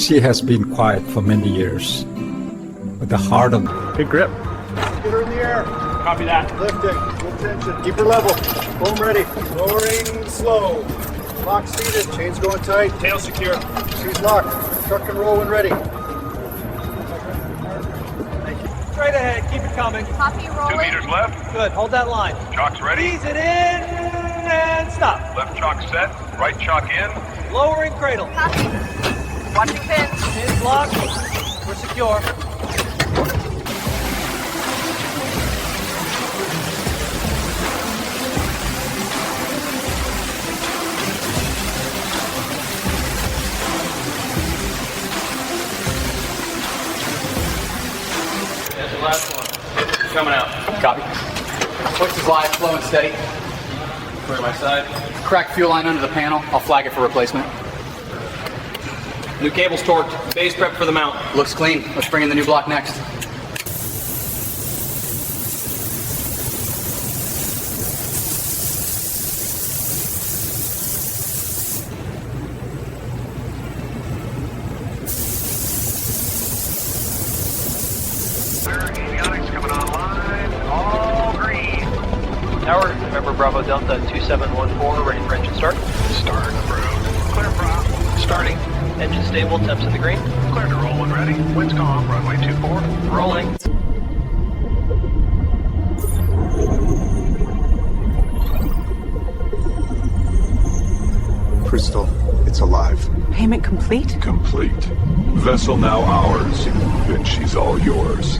She has been quiet for many years, but the heart of Good grip. Get her in the air. Copy that. Lifting. Full tension. Keep her level. Foam ready. Lowering slow. Lock seated. Chains going tight. Tail secure. She's locked. Truck and roll when ready. Straight ahead, keep it coming. Copy, 2 rolling. meters left. Good, hold that line. Chocks ready. Ease it in and stop. Left chock set. Right chock in. Lowering cradle. Copy. Watching pins. Pins locked. We're secure. That's the last one. Coming out. Copy. Hoist is live, slow and steady. Clear my side. Cracked fuel line under the panel. I'll flag it for replacement. New cable's torqued. Base prep for the mount. Looks clean. Let's bring in the new block next. Avionics coming online. All green. Tower, remember Bravo Delta 2714, ready for engine start. Start approved. Clear prop. Starting. Engine stable, temps in the green. Clear to roll when ready. Winds calm. Runway 24. Rolling. Crystal, it's alive. Payment complete? Complete. Vessel now ours. Then she's all yours.